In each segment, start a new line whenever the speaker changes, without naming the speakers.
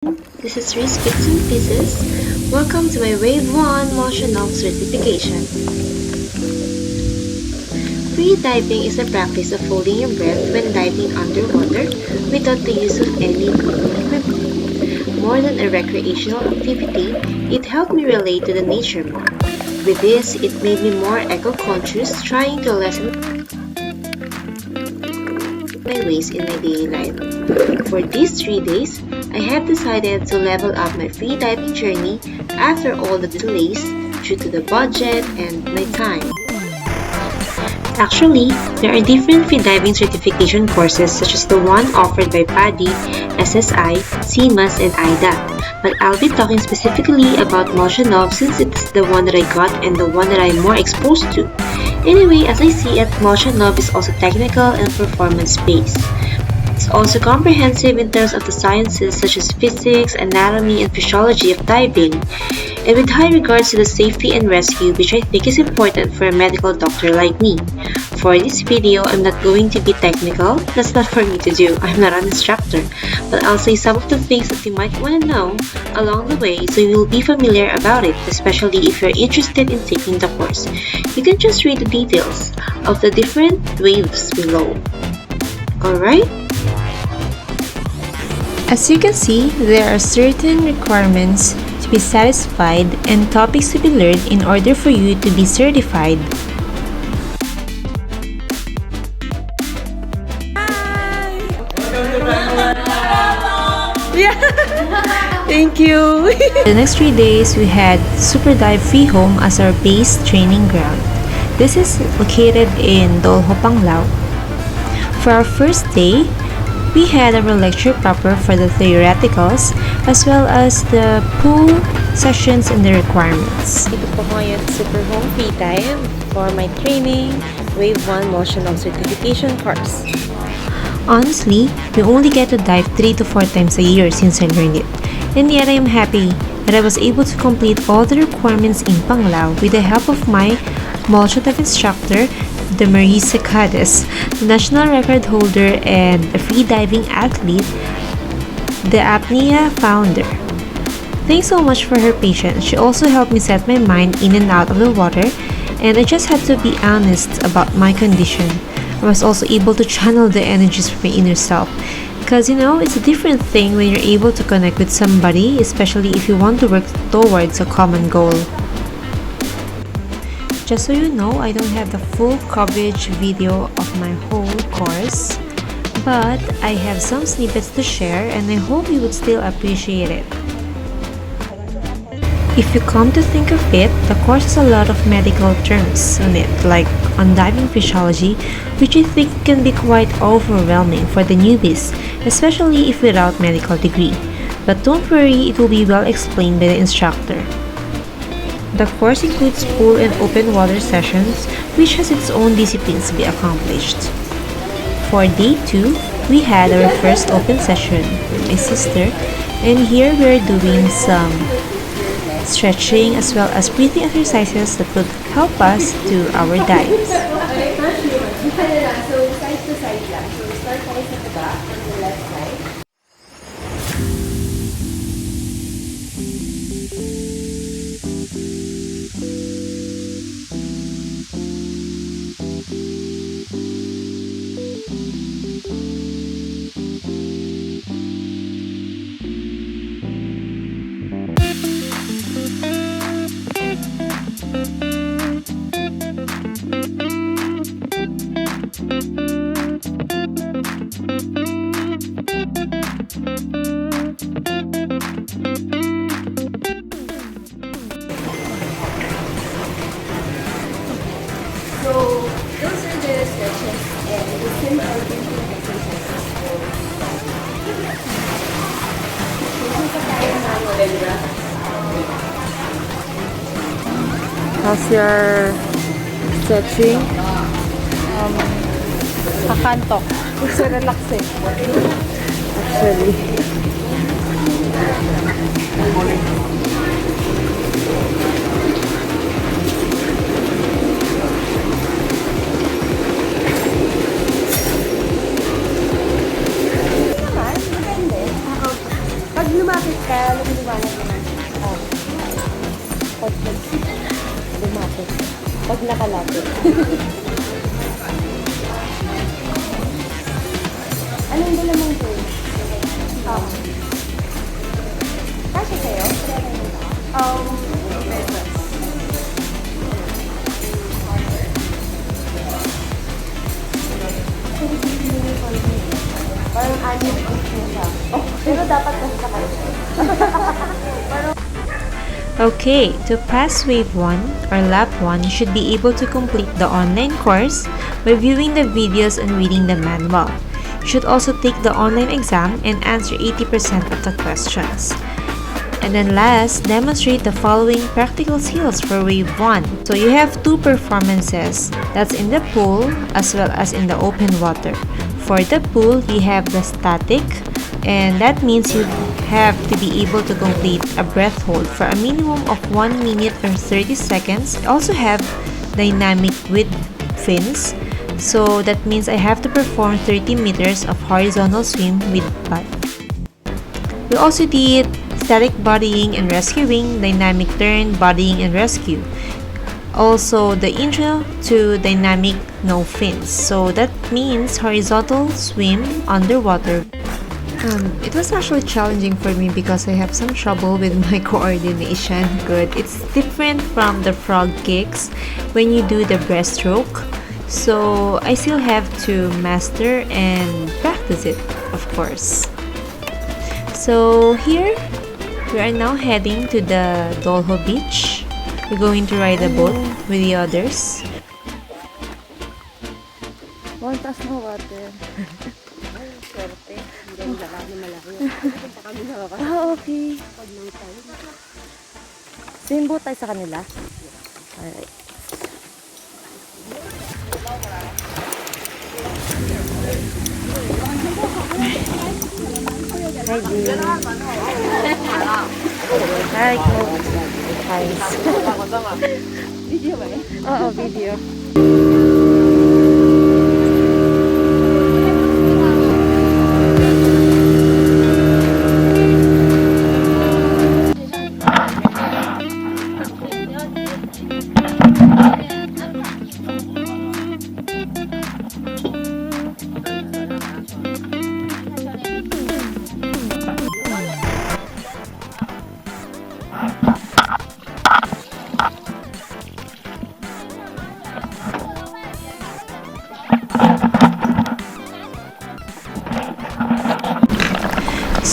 This is Reese Bits and Pieces. Welcome to my Wave 1 Molchanov certification. Freediving is a practice of holding your breath when diving underwater without the use of any breathing equipment. More than a recreational activity, it helped me relate to the nature more. With this, it made me more eco-conscious, trying to lessen my waste in my daily life. For these 3 days, I have decided to level up my freediving journey after all the delays due to the budget and my time. Actually, there are different freediving certification courses such as the one offered by PADI, SSI, CMAS, and IDA, but I'll be talking specifically about Molchanov since it's the one that I got and the one that I'm more exposed to. Anyway, as I see it, Molchanov is also technical and performance-based. It's also comprehensive in terms of the sciences such as physics, anatomy, and physiology of diving, and with high regards to the safety and rescue, which I think is important for a medical doctor like me. For this video, I'm not going to be technical. That's not for me to do. I'm not an instructor. But I'll say some of the things that you might want to know along the way so you'll be familiar about it, especially if you're interested in taking the course. You can just read the details of the different waves below. Alright?
As you can see, there are certain requirements to be satisfied and topics to be learned in order for you to be certified.
Yeah. Thank you.
The next 3 days, we had superdive freehome as our base training ground. This is located in Bohol, Panglao. For our first day, we had our lecture proper for the theoreticals as well as the pool sessions and the requirements.
Ito po ngayon super home free dive for my training Wave 1 Molchanov certification course.
Honestly, we only get to dive 3 to 4 times a year since I learned it. And yet I am happy that I was able to complete all the requirements in Panglao with the help of my Molchanov instructor, the Marese Secades, the national record holder and a freediving athlete, the apnea founder. Thanks so much for her patience. She also helped me set my mind in and out of the water, and I just had to be honest about my condition. I was also able to channel the energies from my inner self. Because it's a different thing when you're able to connect with somebody, especially if you want to work towards a common goal. Just so you know, I don't have the full coverage video of my whole course, but I have some snippets to share and I hope you would still appreciate it. If you come to think of it, the course has a lot of medical terms on it, like on diving physiology, which I think can be quite overwhelming for the newbies, especially if without medical degree. But don't worry, it will be well explained by the instructor. The course includes pool and open water sessions, which has its own disciplines to be accomplished. For day 2, we had our first open session with my sister, and here we are doing some stretching as well as breathing exercises that would help us do our dives.
Okay, first you so side to side lang. So start tayo sa back on the left side. So, those are the stretches and the simple breathing exercises for
How's your stretching?
kakantok. It's relaxing.
Actually.
lumapit Kaya lumiliwanag naman. Pag lumapit. Pag nakalapit. Anong dala mong phone? Kasya sa'yo? Pesos. Parang annual gift mo siya. Oh, pero dapat kasi sa kanya.
Okay, to pass wave 1 or lap 1, you should be able to complete the online course by viewing the videos and reading the manual. You should also take the online exam and answer 80% of the questions. And then last, demonstrate the following practical skills for wave 1. So you have two performances, that's in the pool as well as in the open water. For the pool, we have the static, and that means you have to be able to complete a breath hold for a minimum of 1 minute or 30 seconds. I also have dynamic with fins, so that means I have to perform 30 meters of horizontal swim with butt. We also did static bodying and rescuing, dynamic turn, bodying and rescue. Also, the intro to dynamic no fins, so that means horizontal swim underwater. It was actually challenging for me because I have some trouble with my coordination. Good. It's different from the frog kicks when you do the breaststroke. So I still have to master and practice it, of course. So here, we are now heading to the Bohol beach. We're going to ride a boat with the others.
One taas na water. Ay, swerte. Hindi rin lalaki malaki. Punta kami nakakasama. Okay. Swim boat tayo sa kanila? Alright. Hi, Dean. Hi, Coach. Hi. Video ba eh? Oo, video.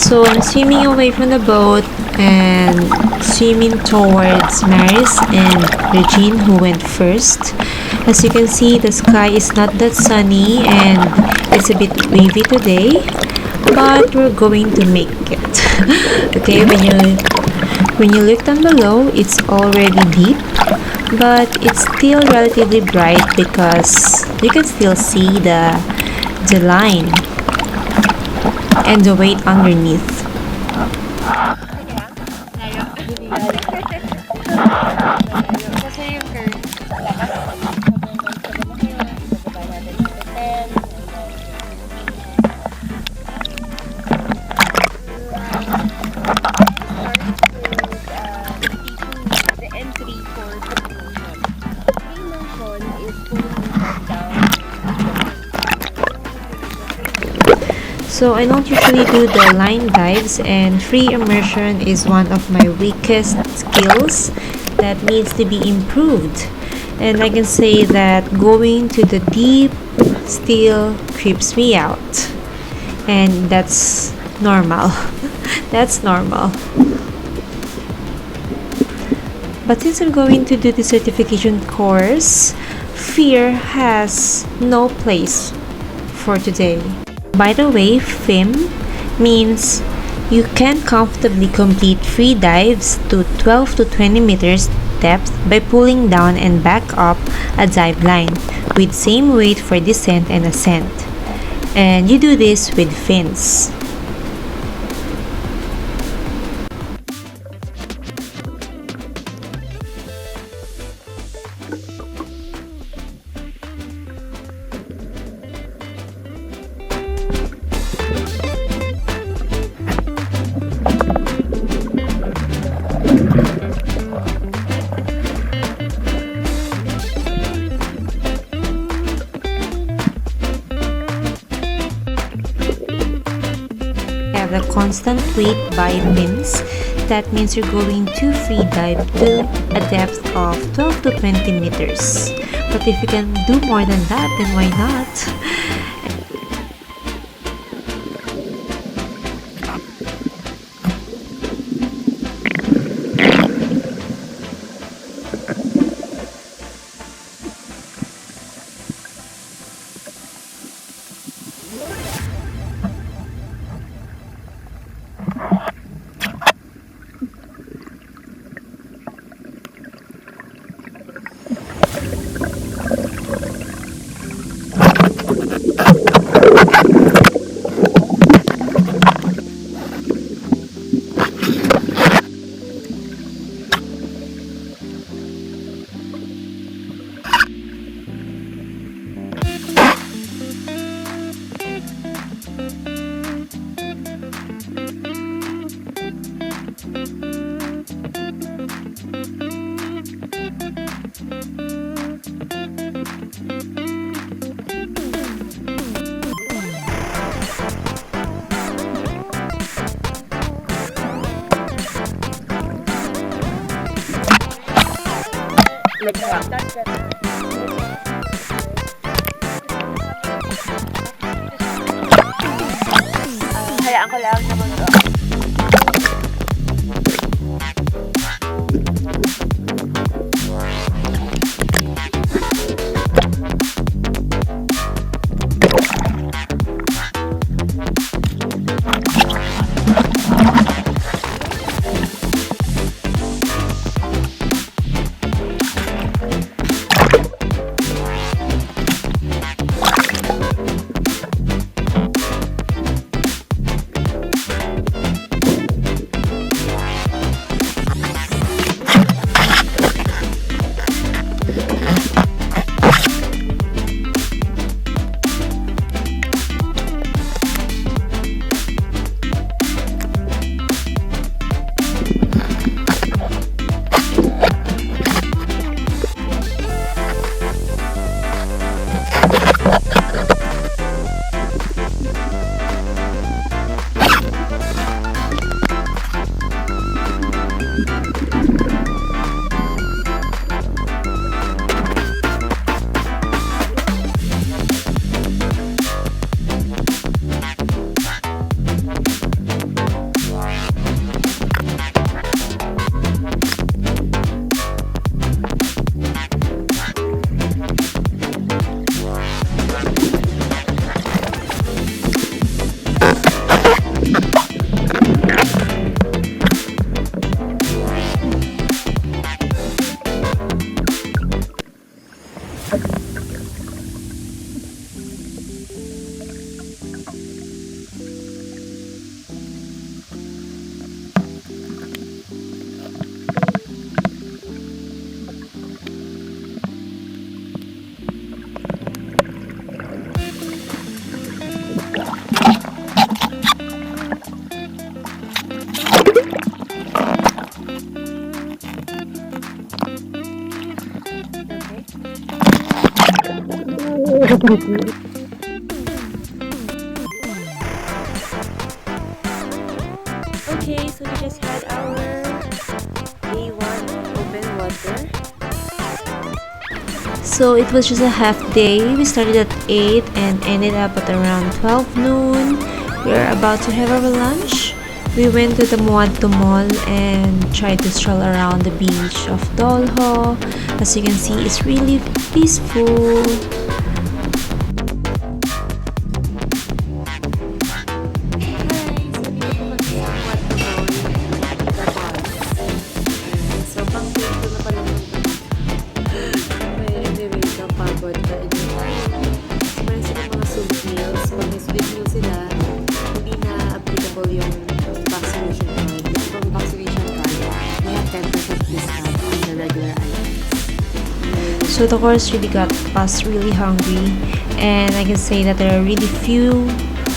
So I'm swimming away from the boat and swimming towards Marese and Regine, who went first. As you can see, the sky is not that sunny and it's a bit wavy today, but we're going to make it. Okay, when you look down below, it's already deep, but it's still relatively bright because you can still see the line and the weight underneath. So I don't usually do the line dives, and free immersion is one of my weakest skills that needs to be improved. And I can say that going to the deep still creeps me out. And that's normal. That's normal. But since I'm going to do the certification course, fear has no place for today. By the way, FIM means you can comfortably complete free dives to 12 to 20 meters depth by pulling down and back up a dive line with same weight for descent and ascent. And you do this with fins. constant weight by pins. That means you're going to free dive to a depth of 12 to 20 meters. But if you can do more than that, then why not?
Hayaan ko lang sa mundo.
Okay, so we just had our day 1 of open water.
So it was just a half day. We started at 8 and ended up at around 12 noon. We are about to have our lunch. We went to the Mall and tried to stroll around the beach of Bohol. As you can see, it's really peaceful. So the course really got us really hungry, and I can say that there are really few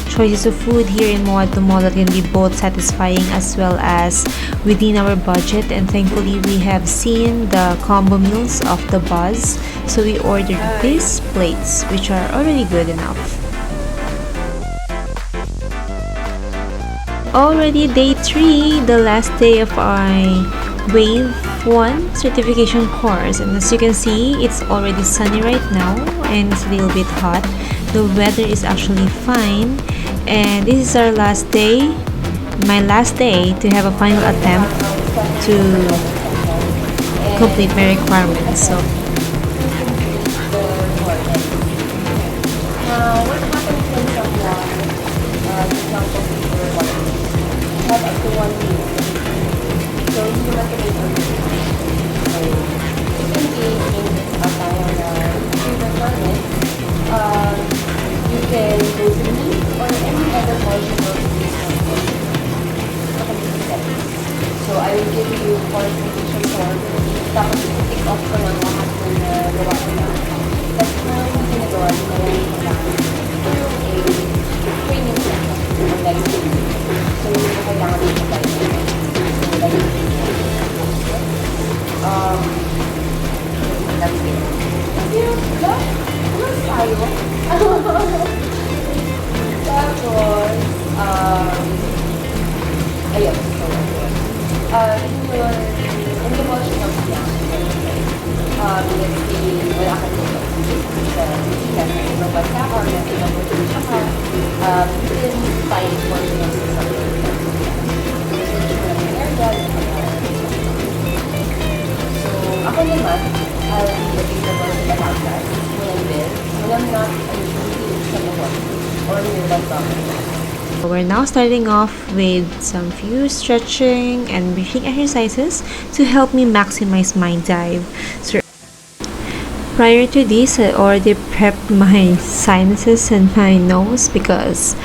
choices of food here in Mall that can be both satisfying as well as within our budget. And thankfully we have seen the combo meals of the bus, so we ordered these plates which are already good enough. Already day 3, the last day of our wave 1 certification course, and as you can see, it's already sunny right now and it's a little bit hot. The weather is actually fine, and this is our last day, my last day to have a final attempt to complete my requirements. So
what happens when someone have up to 1 year? So, hindi naman tuloy ang so, you can engage in this tayo na requirement. You can go to me or any other portion of this so, I will give you qualification form. Tapos, i-tick off ko lang lahat ng gawa ko na. Tapos, kung ginagawa nyo na lang yung kailangan a training session or live training. So, hindi ko kailangan yung live training. So, live training. Live training. Mas tayo. Tapos, ayun. In the Molchanov lang, let's say, wala ka dito sa ibang bansa or nasa ibang probinsya ka, you can find Molchanov sa something. So, ako naman, I'll be available sa Batangas, Mulanbil, when I'm not usually sa Bohol or nearby Bohol.
we're now starting off with some few stretching and breathing exercises to help me maximize my dive. So prior to this, I already prepped my sinuses and my nose because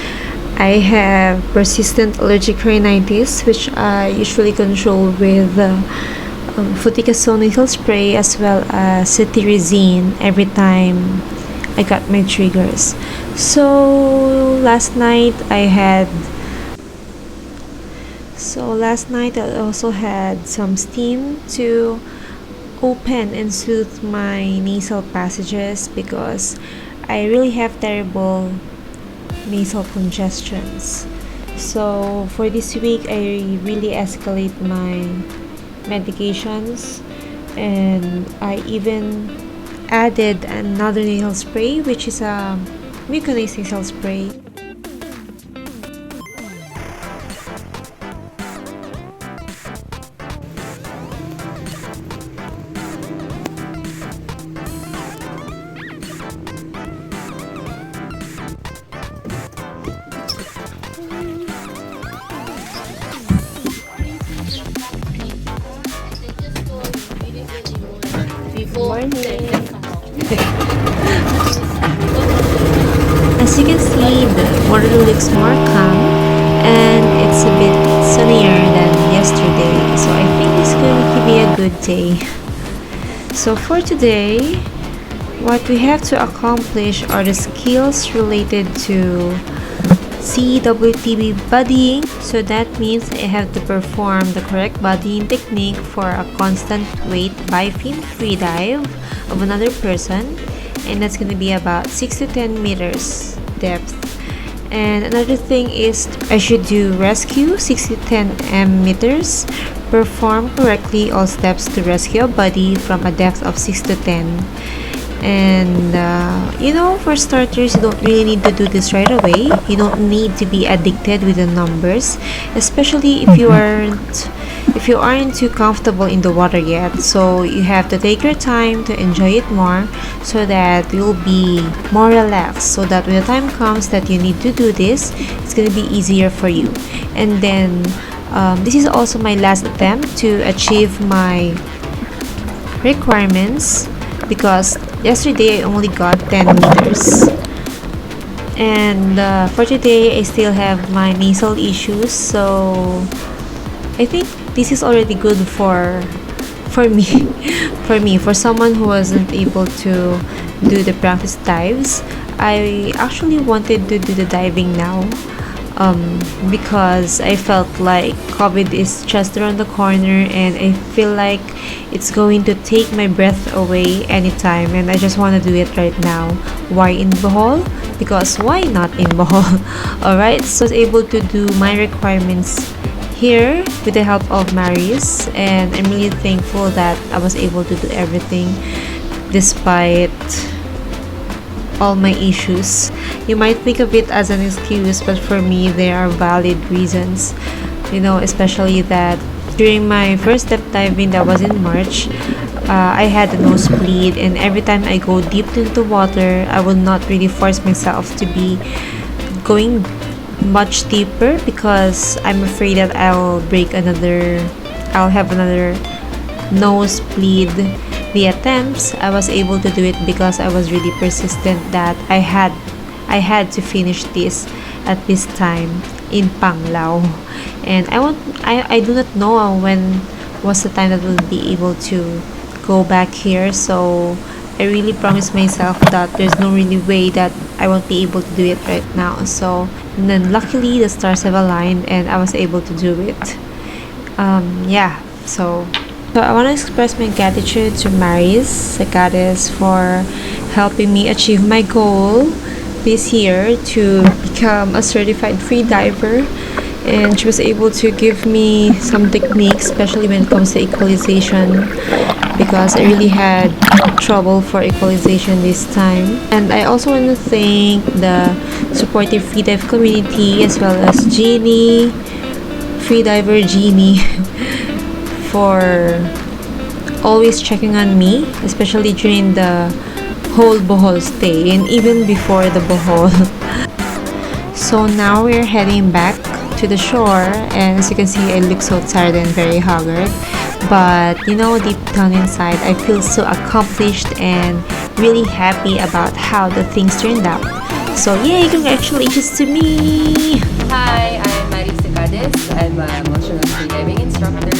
I have persistent allergic rhinitis, which I usually control with fluticasone nasal spray as well as cetirizine every time I got my triggers. So last night I also had some steam to open and soothe my nasal passages because I really have terrible nasal congestions. So for this week I really escalate my medications, and I even added another nasal spray, which is a mucinase nasal spray. As you can see, the water looks more calm and it's a bit sunnier than yesterday, so I think it's going to be a good day. So for today, what we have to accomplish are the skills related to CWTB buddying. So that means I have to perform the correct buddying technique for a constant weight by fin freedive of another person, and that's going to be about 6 to 10 meters depth. And another thing is I should do rescue 6 to 10 meters, perform correctly all steps to rescue a buddy from a depth of 6 to 10. And for starters, you don't really need to do this right away. You don't need to be addicted with the numbers, especially if you aren't too comfortable in the water yet. So you have to take your time to enjoy it more, so that you'll be more relaxed, so that when the time comes that you need to do this, it's gonna be easier for you. And then this is also my last attempt to achieve my requirements, because yesterday I only got 10 meters, and for today I still have my nasal issues, so I think this is already good for me for someone who wasn't able to do the practice dives. I actually wanted to do the diving now, because I felt like COVID is just around the corner and I feel like it's going to take my breath away anytime, and I just want to do it right now. Why in Bohol? Because why not in Bohol? Alright, so I was able to do my requirements here with the help of Marese, and I'm really thankful that I was able to do everything despite all my issues. You might think of it as an excuse, but for me, there are valid reasons. You know, especially that during my first step diving, that was in March, I had a nosebleed, and every time I go deep into the water, I will not really force myself to be going much deeper because I'm afraid that I'll have another nosebleed. The attempts, I was able to do it because I was really persistent that I had to finish this at this time in Panglao, and I do not know when was the time that we'll be able to go back here. So I really promised myself that there's no really way that I won't be able to do it right now. So and then luckily the stars have aligned and I was able to do it. Yeah, so I want to express my gratitude to Marese Secades for helping me achieve my goal this year to become a certified freediver, and she was able to give me some techniques, especially when it comes to equalization, because I really had trouble for equalization this time. And I also want to thank the supportive freedive community as well as Jeannie, freediver Jeannie, for always checking on me, especially during the whole Bohol stay and even before the Bohol. So now we're heading back to the shore, and as you can see, I look so tired and very haggard, but you know, deep down inside I feel so accomplished and really happy about how the things turned out. So yay, congratulations to me!
Hi, I'm Marese Secades. I'm a Molchanov freediving instructor,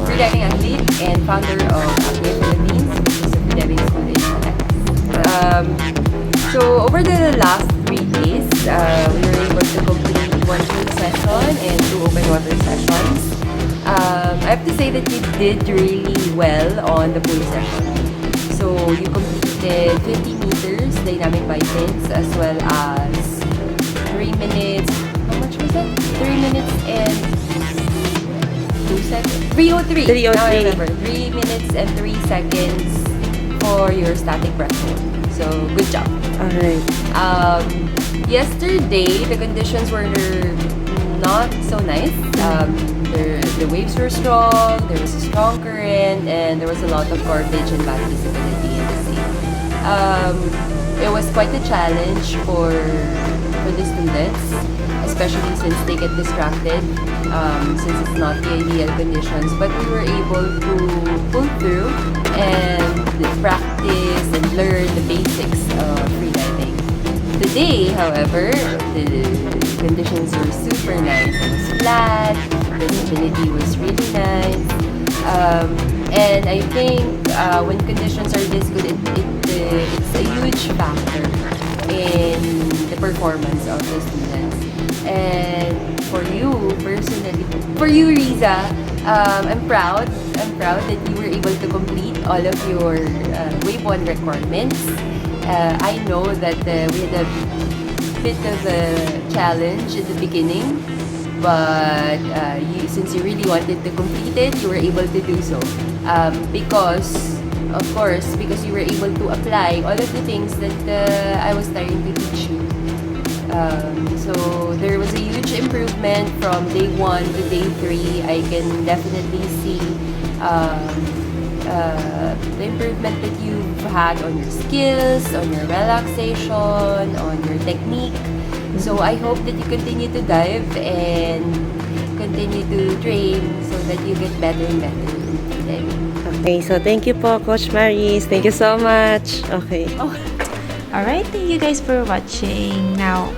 freediving athlete, and founder of Active Philippines, which is a freediving school in Manila. So over the last 3 days, we were able to complete 1 pool session and 2 open water sessions. I have to say that you did really well on the pool session. So you completed 50 meters dynamic bipins as well as 3 minutes. How much was that? 3 minutes and 2 seconds. 3:03.
3:03.
Now I remember. 3 minutes and 3 seconds for your static breath hold. So good job.
Alright.
Yesterday the conditions were not so nice. The waves were strong, there was a strong current, and there was a lot of garbage and bad visibility in the sea. It was quite a challenge for the students, especially since they get distracted, since it's not the ideal conditions. But we were able to pull through and practice and learn the basics of freediving. Today, however, the conditions were super nice. It was flat, the visibility was really nice, and I think when conditions are this good, it's a huge factor in the performance of the students. And for you personally, for you Riza, I'm proud that you were able to complete all of your wave 1 requirements. I know that we had a bit of a challenge in the beginning, but since you really wanted to complete it, you were able to do so. Because you were able to apply all of the things that I was trying to teach you. So there was a huge improvement from day 1 to day 3. I can definitely see the improvement that you've had on your skills, on your relaxation, on your technique. So I hope that you continue to dive and continue to train so that you get better and better in diving.
Okay, so thank you po, Coach Marese. Thank you so much. Okay.
Alright, thank you guys for watching. Now,